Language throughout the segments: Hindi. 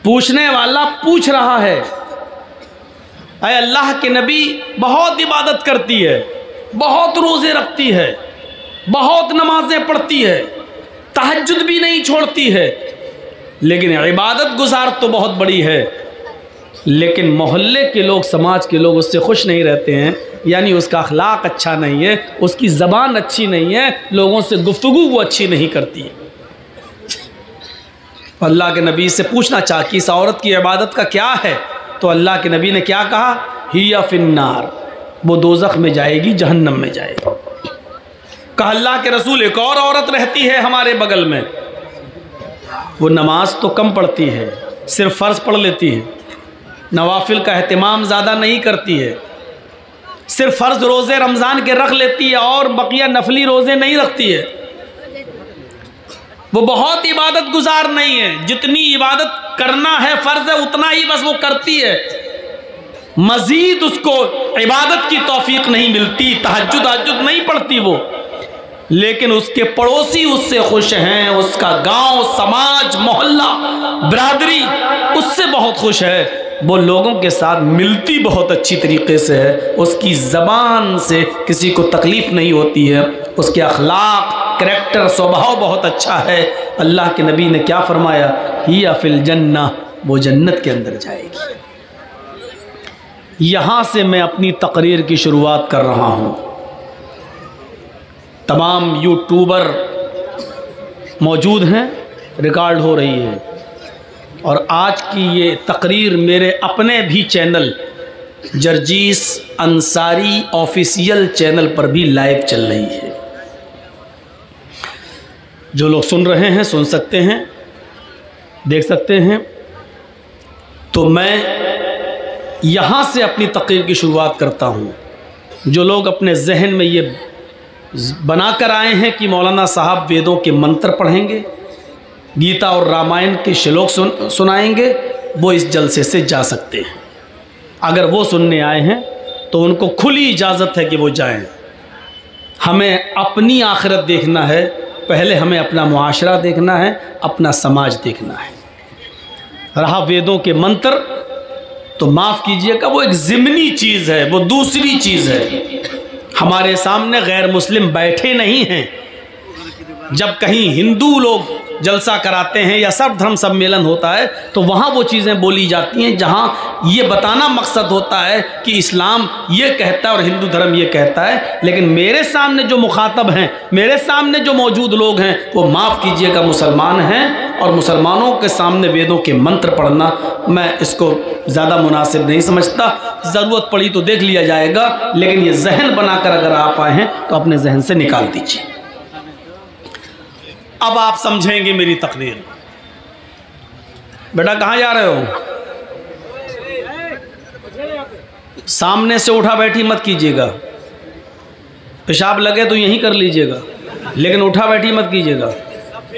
पूछने वाला पूछ रहा है, अय अल्लाह के नबी बहुत इबादत करती है, बहुत रोज़े रखती है, बहुत नमाजें पढ़ती है, तहज्जुद भी नहीं छोड़ती है, लेकिन इबादत गुजार तो बहुत बड़ी है, लेकिन मोहल्ले के लोग, समाज के लोग उससे खुश नहीं रहते हैं, यानी उसका अखलाक अच्छा नहीं है, उसकी ज़बान अच्छी नहीं है, लोगों से गुफ्तगू वो अच्छी नहीं करती है। अल्लाह के नबी से पूछना चाहा कि इस औरत की इबादत का क्या है, तो अल्लाह के नबी ने क्या कहा, हिया फिन्नार, वो दोज़ख में जाएगी, जहन्नम में जाएगी। कहा अल्लाह के रसूल एक और औरत रहती है हमारे बगल में, वो नमाज तो कम पढ़ती है, सिर्फ फ़र्ज़ पढ़ लेती है, नवाफिल का अहतमाम ज़्यादा नहीं करती है, सिर्फ फ़र्ज़ रोज़े रमज़ान के रख लेती है और बकिया नफली रोज़े नहीं रखती है। वो बहुत इबादत गुजार नहीं है, जितनी इबादत करना है फ़र्ज़ है उतना ही बस वो करती है, मज़ीद उसको इबादत की तौफीक नहीं मिलती, तहज्जुद नहीं पढ़ती वो, लेकिन उसके पड़ोसी उससे खुश हैं, उसका गांव, समाज, मोहल्ला, बिरादरी उससे बहुत खुश है, वो लोगों के साथ मिलती बहुत अच्छी तरीके से है, उसकी ज़बान से किसी को तकलीफ़ नहीं होती है, उसके अखलाक, करैक्टर, स्वभाव बहुत अच्छा है। अल्लाह के नबी ने क्या फरमाया, हिया फिल जन्ना, वो जन्नत के अंदर जाएगी। यहाँ से मैं अपनी तकरीर की शुरुआत कर रहा हूँ। तमाम यूट्यूबर मौजूद हैं, रिकॉर्ड हो रही है, और आज की ये तकरीर मेरे अपने भी channel Jarjis Ansari official channel पर भी लाइव चल रही है। जो लोग सुन रहे हैं सुन सकते हैं, देख सकते हैं। तो मैं यहाँ से अपनी तकरीर की शुरुआत करता हूँ। जो लोग अपने जहन में ये बनाकर आए हैं कि मौलाना साहब वेदों के मंत्र पढ़ेंगे, गीता और रामायण के श्लोक सुनाएंगे, वो इस जलसे से जा सकते हैं। अगर वो सुनने आए हैं तो उनको खुली इजाज़त है कि वो जाएं। हमें अपनी आखिरत देखना है, पहले हमें अपना मुआशरा देखना है, अपना समाज देखना है। रहा वेदों के मंत्र, तो माफ़ कीजिएगा वो एक ज़िमनी चीज़ है, वो दूसरी चीज़ है। हमारे सामने गैर मुस्लिम बैठे नहीं हैं। जब कहीं हिंदू लोग जलसा कराते हैं या सर्वधर्म सम्मेलन होता है तो वहाँ वो चीज़ें बोली जाती हैं जहाँ ये बताना मकसद होता है कि इस्लाम ये कहता है और हिंदू धर्म ये कहता है। लेकिन मेरे सामने जो मुखातब हैं, मेरे सामने जो मौजूद लोग हैं, वो माफ़ कीजिएगा मुसलमान हैं, और मुसलमानों के सामने वेदों के मंत्र पढ़ना मैं इसको ज़्यादा मुनासिब नहीं समझता। ज़रूरत पड़ी तो देख लिया जाएगा, लेकिन ये जहन बनाकर अगर आप आए हैं तो अपने जहन से निकाल दीजिए। अब आप समझेंगे मेरी तकरीर। बेटा कहाँ जा रहे हो? सामने से उठा बैठी मत कीजिएगा, पेशाब लगे तो यहीं कर लीजिएगा, लेकिन उठा बैठी मत कीजिएगा।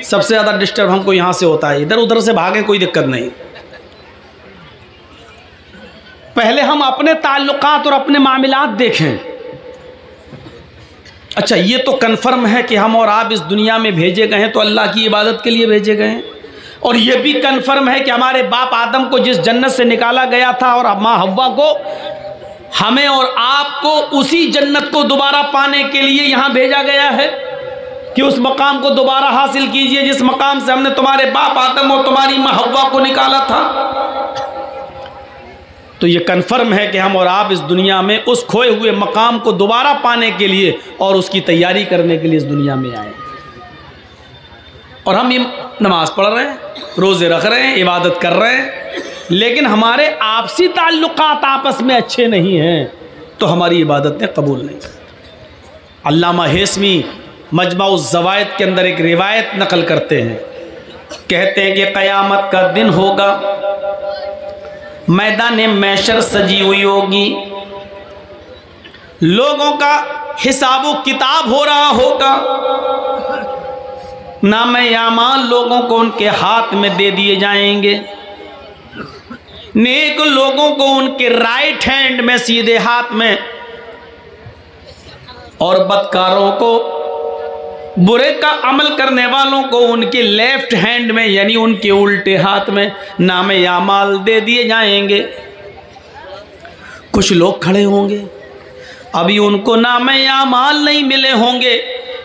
सबसे ज़्यादा डिस्टर्ब हमको यहाँ से होता है, इधर उधर से भागें कोई दिक्कत नहीं। पहले हम अपने ताल्लुकात और अपने मामलात देखें। अच्छा, ये तो कन्फर्म है कि हम और आप इस दुनिया में भेजे गए हैं तो अल्लाह की इबादत के लिए भेजे गए हैं, और ये भी कन्फर्म है कि हमारे बाप आदम को जिस जन्नत से निकाला गया था और माँ हव्वा को, हमें और आपको उसी जन्नत को दोबारा पाने के लिए यहाँ भेजा गया है कि उस मकाम को दोबारा हासिल कीजिए जिस मकाम से हमने तुम्हारे बाप आदम और तुम्हारी माँ हव्वा को निकाला था। तो ये कन्फर्म है कि हम और आप इस दुनिया में उस खोए हुए मकाम को दोबारा पाने के लिए और उसकी तैयारी करने के लिए इस दुनिया में आए। और हम ये नमाज़ पढ़ रहे हैं, रोज़े रख रहे हैं, इबादत कर रहे हैं, लेकिन हमारे आपसी ताल्लुकात आपस में अच्छे नहीं हैं तो हमारी इबादतें कबूल नहीं। अल्लामा हेस्मी मजमा-उज़ ज़वाइद के अंदर एक रिवायत नकल करते हैं, कहते हैं कि क़यामत का दिन होगा, मैदान मैशर सजी हुई होगी, लोगों का हिसाब किताब हो रहा होगा, नामे आमाल लोगों को उनके हाथ में दे दिए जाएंगे, नेक लोगों को उनके राइट हैंड में, सीधे हाथ में, और बदकारों को बुरे का अमल करने वालों को उनके लेफ्ट हैंड में यानी उनके उल्टे हाथ में नामे आमाल दे दिए जाएंगे। कुछ लोग खड़े होंगे, अभी उनको नामे आमाल नहीं मिले होंगे,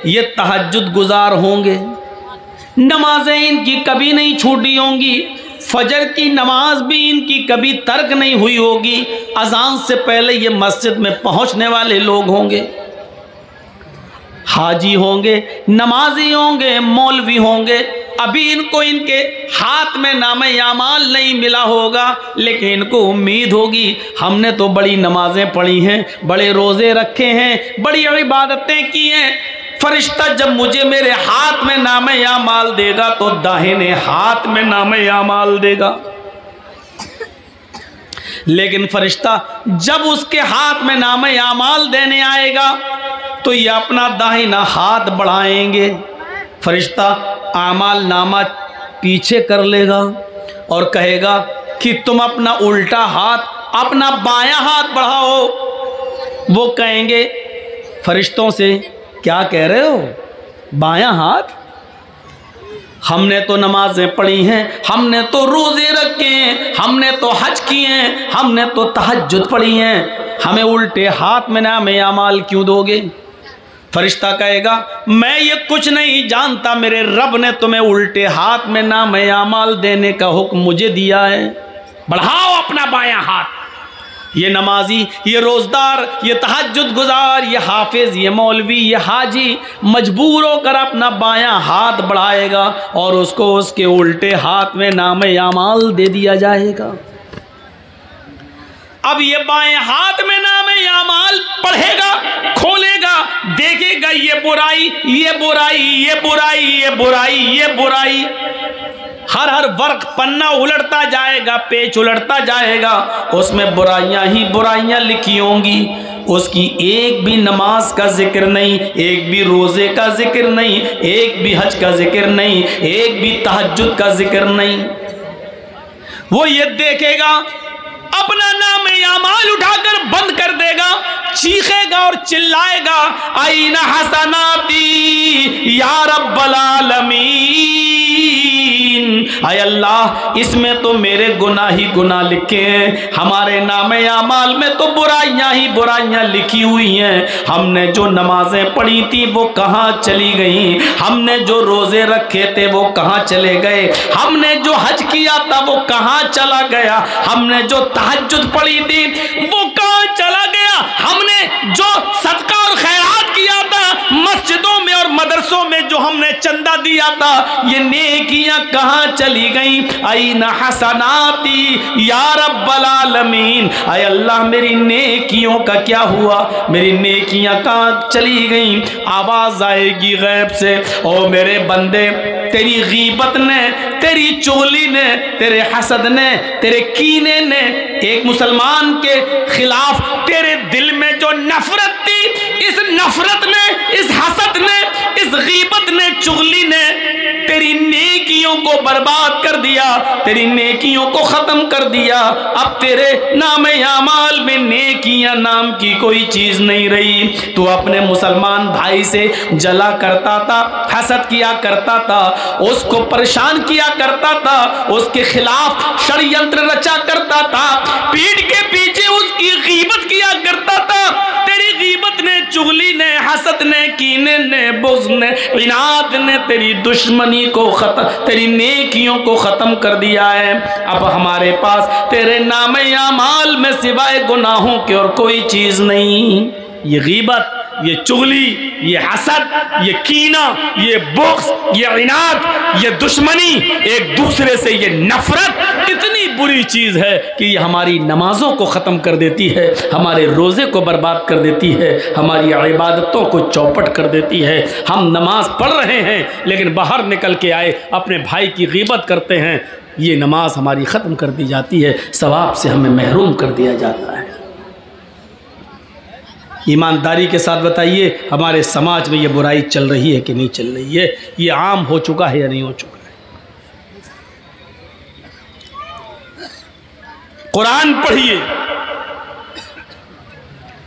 ये तहज्जुद गुजार होंगे, नमाजें इनकी कभी नहीं छूटी होंगी, फजर की नमाज भी इनकी कभी तर्क नहीं हुई होगी, अजान से पहले ये मस्जिद में पहुंचने वाले लोग होंगे, हाजी होंगे, नमाजी होंगे, मौलवी होंगे, अभी इनको इनके हाथ में नामे आमाल नहीं मिला होगा, लेकिन इनको उम्मीद होगी हमने तो बड़ी नमाजें पढ़ी हैं, बड़े रोज़े रखे हैं, बड़ी इबादतें की हैं, फरिश्ता जब मुझे मेरे हाथ में नामे आमाल देगा तो दाहिने हाथ में नामे आमाल देगा। लेकिन फरिश्ता जब उसके हाथ में नामे आमाल देने आएगा तो ये अपना दाहिना हाथ बढ़ाएंगे, फरिश्ता आमाल नामा पीछे कर लेगा और कहेगा कि तुम अपना उल्टा हाथ, अपना बायां हाथ बढ़ाओ। वो कहेंगे फरिश्तों से, क्या कह रहे हो, बायां हाथ? हमने तो नमाजें पढ़ी हैं, हमने तो रोज़े रखे हैं, हमने तो हज किए हैं, हमने तो तहज्जुद पढ़ी हैं, हमें उल्टे हाथ में नामे आमाल क्यों दोगे? फरिश्ता कहेगा मैं ये कुछ नहीं जानता, मेरे रब ने तुम्हें उल्टे हाथ में नामे आमाल देने का हुक्म मुझे दिया है, बढ़ाओ अपना बायां हाथ। ये नमाजी, ये रोज़दार, ये तहज्जुद गुजार, ये हाफिज, ये मौलवी, ये हाजी मजबूर होकर अपना बायां हाथ बढ़ाएगा और उसको उसके उल्टे हाथ में नामे आमाल दे दिया जाएगा। अब ये बाएं हाथ में नामे आमाल पढ़ेगा, खोलेगा, देखेगा ये बुराई, ये बुराई, ये बुराई, ये बुराई, ये बुराई, हर वर्क पन्ना उलटता जाएगा, पेज उलटता जाएगा, उसमें बुराइयां ही बुराइयां लिखी होंगी। उसकी एक भी नमाज का जिक्र नहीं, एक भी रोज़े का जिक्र नहीं, एक भी हज का जिक्र नहीं, एक भी तहज्जुद का जिक्र नहीं। वो ये देखेगा, अपना नामे आमाल उठाकर बंद कर देगा, चीखेगा और चिल्लाएगा आईना हसनाती या रब्बल आलमीन, आय अल्लाह इसमें तो मेरे गुनाह ही गुनाह लिखे हैं, हमारे नामे आमाल में तो बुराइयां ही बुराइयां लिखी हुई हैं। हमने जो नमाजें पढ़ी थी वो कहाँ चली गई, हमने जो रोज़े रखे थे वो कहाँ चले गए, हमने जो हज किया था वो कहाँ चला गया, हमने जो तहज्जुद पढ़ी थी वो कहाँ चला गया, हमने जो सदका और खैरात किया था मस्जिदों में और मदरसों में जो हमने चंदा दिया था, ये नेकियां कहाँ चली गई। आईना हसनाती या रब्बल आलमीन, आय अल्लाह मेरी नेकियों का क्या हुआ, मेरी नेकियां कहाँ चली गई। आवाज़ आएगी गैब से, ओ मेरे बंदे तेरी गीबत ने, तेरी चुगली ने, तेरे हसद ने, तेरे कीने ने, एक मुसलमान के खिलाफ तेरे दिल में जो नफरत थी, इस नफरत ने, इस हसद ने, इस गीबत ने, चुगली ने तेरी नेकियों को बर्बाद कर दिया, तेरी नेकियों को ख़त्म कर दिया। अब तेरे नामे आमाल में नेकियां नाम की कोई चीज़ नहीं रही। तू अपने मुसलमान भाई से जला करता था, हसद किया करता था, उसको परेशान किया करता था, उसके खिलाफ षड्यंत्र रचा करता था, पीठ के पीछे उसकी गीबत किया करता था। तेरी गीबत ने, चुगली ने, हसद ने, कीने ने, बुग़्ज़ ने, इनाद ने तेरी दुश्मनी को खत्म, तेरी नेकियों को ख़त्म कर दिया है। अब हमारे पास तेरे नामे आमाल में सिवाय गुनाहों के और कोई चीज़ नहीं। ये गीबत, ये चुगली, ये हसद, ये कीना, ये बुग़्ज़, ये इनाद, ये दुश्मनी, एक दूसरे से ये नफरत इतनी बुरी चीज़ है कि ये हमारी नमाज़ों को ख़त्म कर देती है, हमारे रोज़े को बर्बाद कर देती है, हमारी इबादतों को चौपट कर देती है। हम नमाज पढ़ रहे हैं लेकिन बाहर निकल के आए अपने भाई की गीबत करते हैं, ये नमाज हमारी ख़त्म कर दी जाती है, सवाब से हमें महरूम कर दिया जाता है। ईमानदारी के साथ बताइए हमारे समाज में ये बुराई चल रही है कि नहीं चल रही है, ये आम हो चुका है या नहीं हो चुका है। कुरान पढ़िए,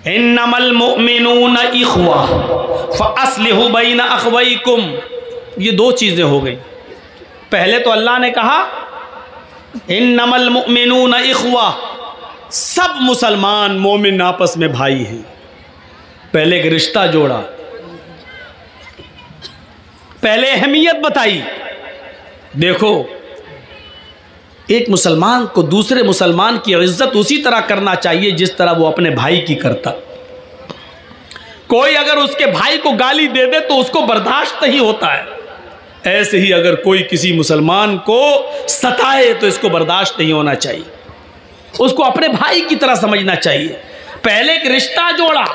इन्नमल मुमिनून इख्वा फ़अस्लिहू बैना अख़वैकुम, ये दो चीज़ें हो गई। पहले तो अल्लाह ने कहा इन्नमल मुमिनूना इख़वा, सब मुसलमान मोमिन आपस में भाई हैं। पहले एक रिश्ता जोड़ा, पहले अहमियत बताई। देखो, एक मुसलमान को दूसरे मुसलमान की इज्जत उसी तरह करना चाहिए जिस तरह वो अपने भाई की करता। कोई अगर उसके भाई को गाली दे दे तो उसको बर्दाश्त नहीं होता है, ऐसे ही अगर कोई किसी मुसलमान को सताए तो इसको बर्दाश्त नहीं होना चाहिए, उसको अपने भाई की तरह समझना चाहिए। पहले एक रिश्ता जोड़ा,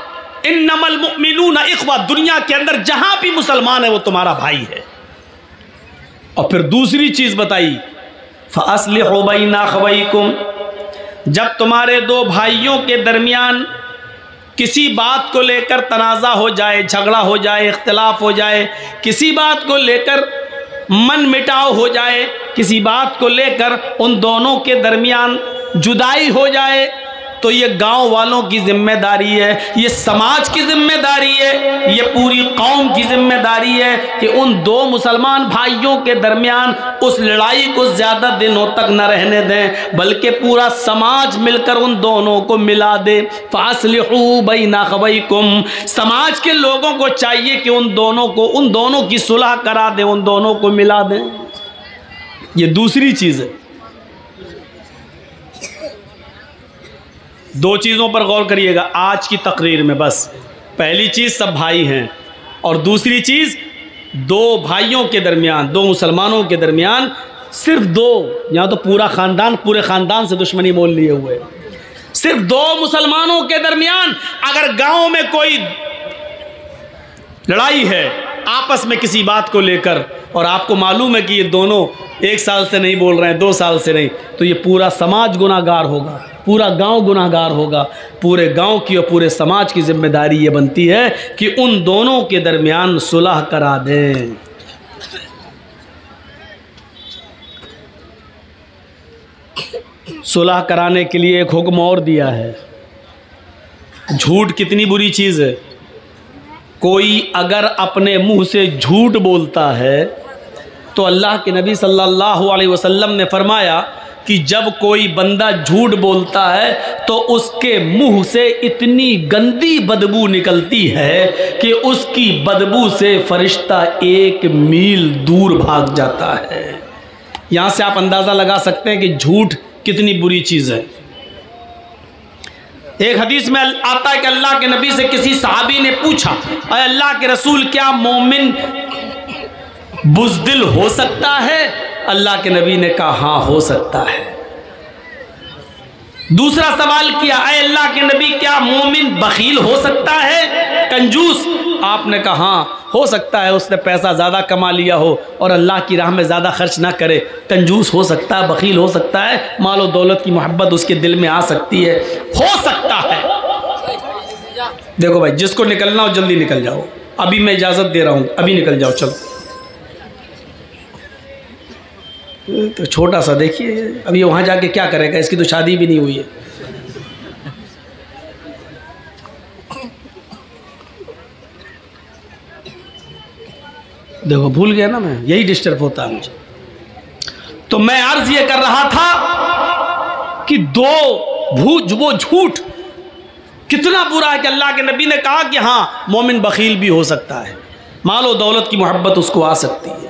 इन्नमल मुमिनूना इख़वा, दुनिया के अंदर जहां भी मुसलमान है वो तुम्हारा भाई है। और फिर दूसरी चीज बताई फ़अस्लिहू बैना अख़वैकुम, जब तुम्हारे दो भाइयों के दरमियान किसी बात को लेकर तनाज़ा हो जाए, झगड़ा हो जाए, इख्तिलाफ हो जाए, किसी बात को लेकर मन मिटाव हो जाए, किसी बात को लेकर उन दोनों के दरमियान जुदाई हो जाए, तो ये गांव वालों की जिम्मेदारी है, ये समाज की जिम्मेदारी है, ये पूरी कौम की जिम्मेदारी है कि उन दो मुसलमान भाइयों के दरमियान उस लड़ाई को ज़्यादा दिनों तक न रहने दें, बल्कि पूरा समाज मिलकर उन दोनों को मिला दे। फ़अस्लिहू बैना अख़वैकुम, समाज के लोगों को चाहिए कि उन दोनों की सुलह करा दें, उन दोनों को मिला दें। ये दूसरी चीज़ है। दो चीज़ों पर गौर करिएगा आज की तकरीर में, बस पहली चीज़ सब भाई हैं, और दूसरी चीज़ दो भाइयों के दरमियान, दो मुसलमानों के दरमियान, सिर्फ दो, यहाँ तो पूरा ख़ानदान, पूरे ख़ानदान से दुश्मनी मोल लिए हुए, सिर्फ दो मुसलमानों के दरमियान अगर गांव में कोई लड़ाई है आपस में किसी बात को लेकर, और आपको मालूम है कि ये दोनों एक साल से नहीं बोल रहे हैं, 2 साल से नहीं, तो ये पूरा समाज गुनाहगार होगा, पूरा गांव गुनाहगार होगा। पूरे गांव की और पूरे समाज की जिम्मेदारी ये बनती है कि उन दोनों के दरमियान सुलह करा दें। सुलह कराने के लिए एक हुक्म और दिया है। झूठ कितनी बुरी चीज़ है। कोई अगर अपने मुंह से झूठ बोलता है तो अल्लाह के नबी सल्लल्लाहु अलैहि वसल्लम ने फरमाया कि जब कोई बंदा झूठ बोलता है तो उसके मुंह से इतनी गंदी बदबू निकलती है कि उसकी बदबू से फरिश्ता 1 मील दूर भाग जाता है। यहाँ से आप अंदाज़ा लगा सकते हैं कि झूठ कितनी बुरी चीज़ है। एक हदीस में आता है कि अल्लाह के नबी से किसी सहाबी ने पूछा, अरे अल्लाह के रसूल, क्या मोमिन बुज़दिल हो सकता है? अल्लाह के नबी ने कहा हाँ, हो सकता है। दूसरा सवाल किया, अरे अल्लाह के नबी, क्या मोमिन बखील हो सकता है, कंजूस? आपने कहा हाँ, हो सकता है उसने पैसा ज़्यादा कमा लिया हो और अल्लाह की राह में ज़्यादा खर्च ना करे, कंजूस हो सकता है, बखील हो सकता है, माल और दौलत की मोहब्बत उसके दिल में आ सकती है, हो सकता है। देखो भाई, जिसको निकलना हो जल्दी निकल जाओ, अभी मैं इजाज़त दे रहा हूँ, अभी निकल जाओ, चलो। तो छोटा सा देखिए, अभी वहाँ जाके क्या करेगा, इसकी तो शादी भी नहीं हुई है। देखो भूल गया ना मैं, यही डिस्टर्ब होता है मुझे। तो मैं अर्ज ये कर रहा था कि वो झूठ कितना बुरा है कि अल्लाह के नबी ने कहा कि हाँ, मोमिन बखील भी हो सकता है, मालो दौलत की मोहब्बत उसको आ सकती है,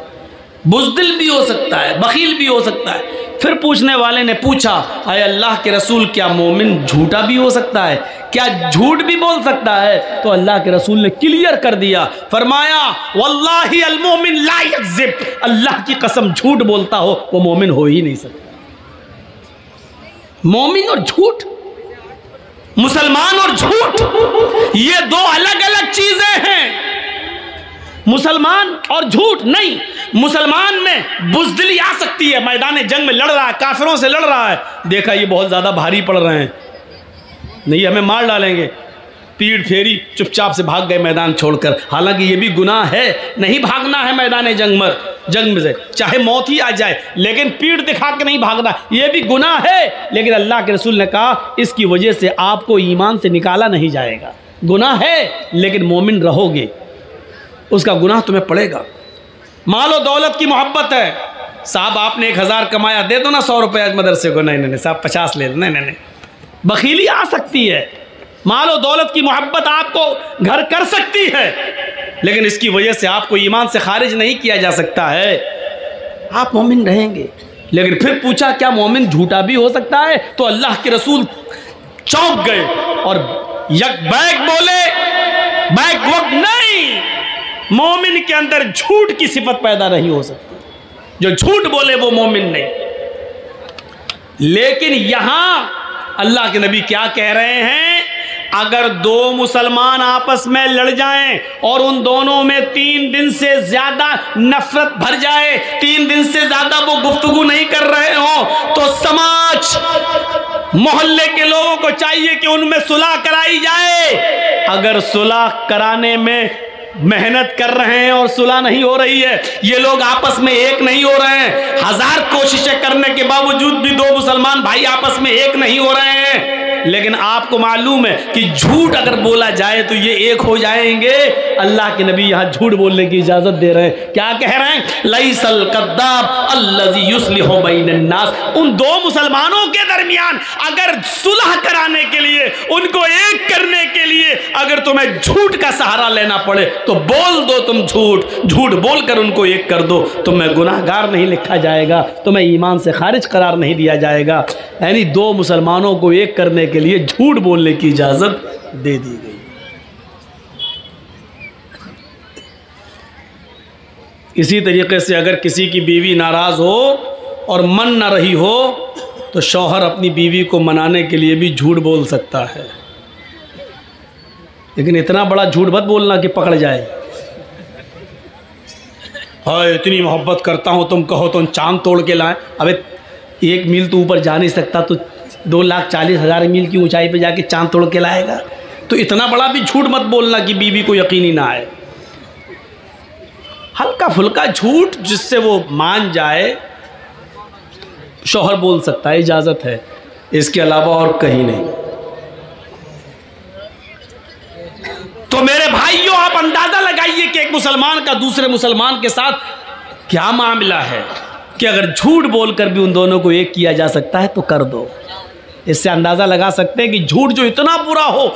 बुज़दिल भी हो सकता है, बखील भी हो सकता है। फिर पूछने वाले ने पूछा, अरे अल्लाह के रसूल, क्या मोमिन झूठा भी हो सकता है, क्या झूठ भी बोल सकता है? तो अल्लाह के रसूल ने क्लियर कर दिया, फरमाया वल्लाहि अल मोमिन ला यकज़िब, अल्लाह की कसम झूठ बोलता हो वो मोमिन हो ही नहीं सकता। मोमिन और झूठ, मुसलमान और झूठ, ये दो अलग अलग चीजें हैं। मुसलमान और झूठ नहीं, मुसलमान में बुज़दिली आ सकती है, मैदान जंग में लड़ रहा है, काफिरों से लड़ रहा है, देखा ये बहुत ज़्यादा भारी पड़ रहे हैं, नहीं हमें मार डालेंगे, पीठ फेरी, चुपचाप से भाग गए मैदान छोड़कर। हालांकि ये भी गुनाह है, नहीं भागना है मैदान जंग में से, चाहे मौत ही आ जाए, लेकिन पीठ दिखा के नहीं भागना, ये भी गुनाह है। लेकिन अल्लाह के रसूल ने कहा इसकी वजह से आपको ईमान से निकाला नहीं जाएगा, गुनाह है लेकिन मोमिन रहोगे। उसका गुनाह तुम्हें पड़ेगा। मालो दौलत की मोहब्बत है, साहब आपने 1000 कमाया, दे दो ना 100 रुपये आज मदरसे को, नहीं नहीं साहब 50 ले दो, नहीं नहीं नहीं, बखीली आ सकती है। मालो दौलत की मोहब्बत आपको घर कर सकती है, लेकिन इसकी वजह से आपको ईमान से खारिज नहीं किया जा सकता है। आप मोमिन रहेंगे। लेकिन फिर पूछा क्या मोमिन झूठा भी हो सकता है? तो अल्लाह के रसूल चौंक गए और यक बैक बोले, बैक वक्त नहीं, मोमिन के अंदर झूठ की सिफत पैदा नहीं हो सकती, जो झूठ बोले वो मोमिन नहीं। लेकिन यहां अल्लाह के नबी क्या कह रहे हैं? अगर 2 मुसलमान आपस में लड़ जाएं और उन दोनों में 3 दिन से ज्यादा नफरत भर जाए, 3 दिन से ज्यादा वो गुफ्तगू नहीं कर रहे हो, तो समाज मोहल्ले के लोगों को चाहिए कि उनमें सुलह कराई जाए। अगर सुलह कराने में मेहनत कर रहे हैं और सुलह नहीं हो रही है, ये लोग आपस में एक नहीं हो रहे हैं, 1000 कोशिशें करने के बावजूद भी 2 मुसलमान भाई आपस में एक नहीं हो रहे हैं, लेकिन आपको मालूम है कि झूठ अगर बोला जाए तो ये एक हो जाएंगे। अल्लाह के नबी यहाँ झूठ बोलने की इजाजत दे रहे हैं। क्या कह रहे हैं? लैसल कद्दाब अल्लज़ी युस्लिहु बैनन नास। उन 2 मुसलमानों के दरमियान अगर सुलह कराने के लिए, उनको एक करने के लिए अगर तुम्हें झूठ का सहारा लेना पड़े तो बोल दो, तुम झूठ बोलकर उनको एक कर दो, तुम्हें गुनाहगार नहीं लिखा जाएगा, तुम्हें ईमान से खारिज करार नहीं दिया जाएगा। यानी 2 मुसलमानों को एक करने के लिए झूठ बोलने की इजाजत दे दी गई। इसी तरीके से अगर किसी की बीवी नाराज हो और मन न रही हो तो शौहर अपनी बीवी को मनाने के लिए भी झूठ बोल सकता है, लेकिन इतना बड़ा झूठ मत बोलना कि पकड़ जाए। हाँ इतनी मोहब्बत करता हूँ, तुम कहो तो चांद तोड़ के लाएं। अबे 1 मील तो ऊपर जा नहीं सकता, तो 2,40,000 मील की ऊंचाई पे जाके चांद तोड़ के लाएगा? तो इतना बड़ा भी झूठ मत बोलना कि बीवी को यकीन ही ना आए। हल्का फुल्का झूठ जिससे वो मान जाए, शौहर बोल सकता है, इजाज़त है, इसके अलावा और कहीं नहीं। तो मेरे भाइयों, आप अंदाज़ा लगाइए कि एक मुसलमान का दूसरे मुसलमान के साथ क्या मामला है कि अगर झूठ बोलकर भी उन दोनों को एक किया जा सकता है तो कर दो। इससे अंदाज़ा लगा सकते हैं कि झूठ जो इतना बुरा हो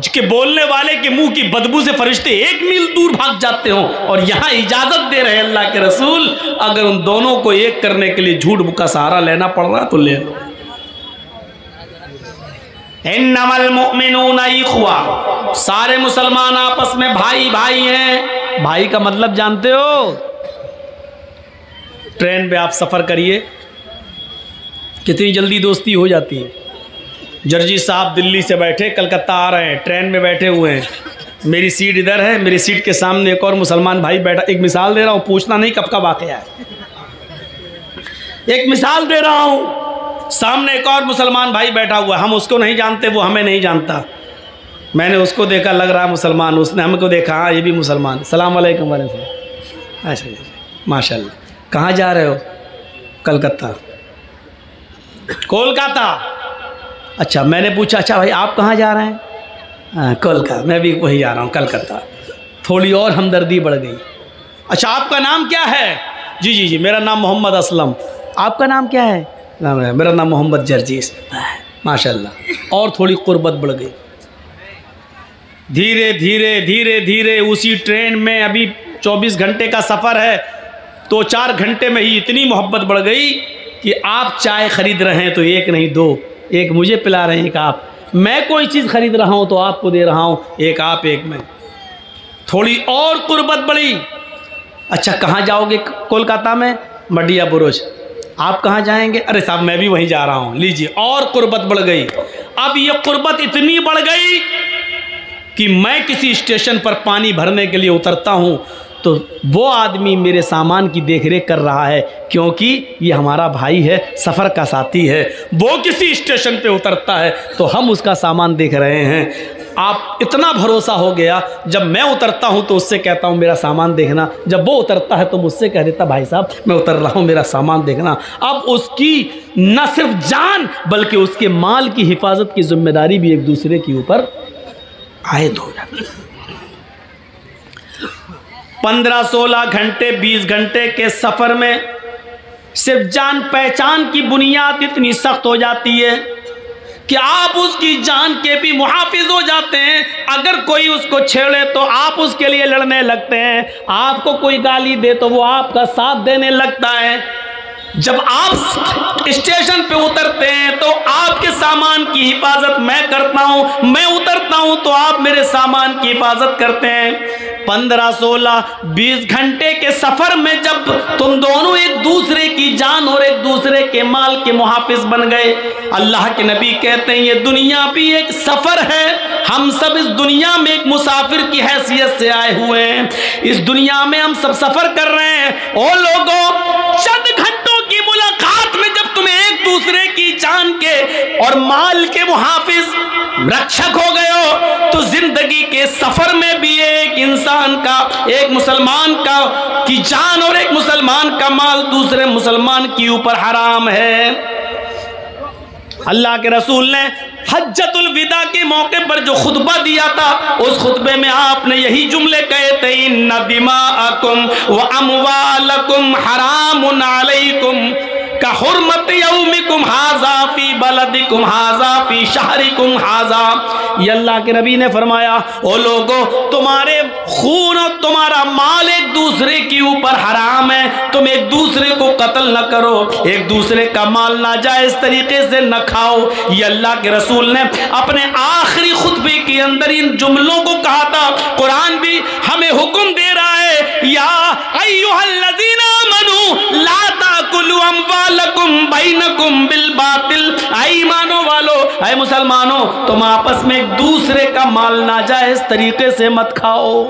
कि बोलने वाले के मुंह की बदबू से फरिश्ते 1 मील दूर भाग जाते हों, और यहाँ इजाज़त दे रहे हैं अल्लाह के रसूल, अगर उन दोनों को एक करने के लिए झूठ का सहारा लेना पड़ रहा तो ले लो। इन्नमल मुअमिनूना इख्वा, सारे मुसलमान आपस में भाई भाई हैं। भाई का मतलब जानते हो? ट्रेन पे आप सफ़र करिए, कितनी जल्दी दोस्ती हो जाती है। जर्जी साहब दिल्ली से बैठे कलकत्ता आ रहे हैं, ट्रेन में बैठे हुए हैं, मेरी सीट इधर है, मेरी सीट के सामने एक और मुसलमान भाई बैठा। एक मिसाल दे रहा हूँ, पूछना नहीं कब का वाक़या है, एक मिसाल दे रहा हूँ। सामने एक और मुसलमान भाई बैठा हुआ है, हम उसको नहीं जानते, वो हमें नहीं जानता। मैंने उसको देखा, लग रहा है मुसलमान, उसने हमको देखा, हाँ ये भी मुसलमान। सलाम अलैकुम वालेकुम। अच्छा माशाल्लाह, कहाँ जा रहे हो? कलकत्ता। कोलकाता? अच्छा। मैंने पूछा अच्छा भाई आप कहाँ जा रहे हैं? हाँ कोलकाता, मैं भी वही जा रहा हूँ कलकत्ता। थोड़ी और हमदर्दी बढ़ गई। अच्छा आपका नाम क्या है? जी जी जी मेरा नाम मोहम्मद असलम। आपका नाम क्या है? मेरा नाम मोहम्मद जर्जीस। माशाल्लाह, और थोड़ी कुर्बत बढ़ गई। धीरे धीरे धीरे धीरे उसी ट्रेन में, अभी 24 घंटे का सफ़र है, तो 4 घंटे में ही इतनी मोहब्बत बढ़ गई कि आप चाय ख़रीद रहे हैं तो एक नहीं 2, एक मुझे पिला रहे हैं, एक आप। मैं कोई चीज़ ख़रीद रहा हूँ तो आपको दे रहा हूँ, एक आप एक मैं। थोड़ी और कुर्बत बढ़ी। अच्छा कहाँ जाओगे? कोलकाता में मडिया बुरुज। आप कहाँ जाएंगे? अरे साहब मैं भी वहीं जा रहा हूँ। लीजिए, और कुर्बत बढ़ गई। अब ये कुर्बत इतनी बढ़ गई कि मैं किसी स्टेशन पर पानी भरने के लिए उतरता हूँ तो वो आदमी मेरे सामान की देखरेख कर रहा है, क्योंकि ये हमारा भाई है, सफ़र का साथी है। वो किसी स्टेशन पे उतरता है तो हम उसका सामान देख रहे हैं। आप इतना भरोसा हो गया, जब मैं उतरता हूँ तो उससे कहता हूँ मेरा सामान देखना, जब वो उतरता है तो मुझसे कह देता भाई साहब मैं उतर रहा हूँ मेरा सामान देखना। अब उसकी न सिर्फ जान बल्कि उसके माल की हिफाजत की जिम्मेदारी भी एक दूसरे के ऊपर आयद हो जाती है। 15-16 घंटे 20 घंटे के सफ़र में सिर्फ जान पहचान की बुनियाद इतनी सख्त हो जाती है कि आप उसकी जान के भी मुहाफिज हो जाते हैं। अगर कोई उसको छेड़े तो आप उसके लिए लड़ने लगते हैं, आपको कोई गाली दे तो वो आपका साथ देने लगता है। जब आप स्टेशन पे उतरते हैं तो आपके सामान की हिफाजत मैं करता हूं, मैं उतरता हूं तो आप मेरे सामान की हिफाजत करते हैं। 15, 16, 20 घंटे के सफर में जब तुम दोनों एक दूसरे की जान और एक दूसरे के माल के मुहाफिज बन गए, अल्लाह के नबी कहते हैं ये दुनिया भी एक सफर है, हम सब इस दुनिया में एक मुसाफिर की हैसियत से आए हुए हैं, इस दुनिया में हम सब सफर कर रहे हैं। ओ लोगों, चंद घंटों की मुलाकात में जब तुम एक दूसरे की जान के और माल के मुहाफिज रक्षक हो गए हो तो जिंदगी के सफर में भी एक इंसान का, एक मुसलमान का की जान और एक मुसलमान का माल दूसरे मुसलमान के ऊपर हराम है। अल्लाह के रसूल ने हज्जतुल विदा के मौके पर जो खुतबा दिया था, उस खुतबे में आपने यही जुमले कहे थे, इन्ना दिमाअकुम व अमवालकुम हरामुन अलैकुम का हुर्मत यौमिकुम हाजा फी बलदिकुम हाजा फी शहरिकुम हाजा। ये अल्लाह के नबी ने फरमाया, ओ लोगो, तुम्हारे खून और तुम्हारा माल एक दूसरे के ऊपर हराम है, तुम एक दूसरे को कत्ल न करो, एक दूसरे का माल नाजायज तरीके से न खाओ। ये अल्लाह के रसूल ने अपने आखिरी खुतबे के अंदर इन जुमलों को कहा था। कुरान भी हमें हुक्म दे रहा है, या अय्युहल्लज़ीना आमनू ला ताकुलू अम्वालकुम बैनकुम बिल बातिल। ऐ ईमानो वालो, ऐ मुसलमानों, तुम आपस में एक दूसरे का माल नाजायज तरीके से मत खाओ।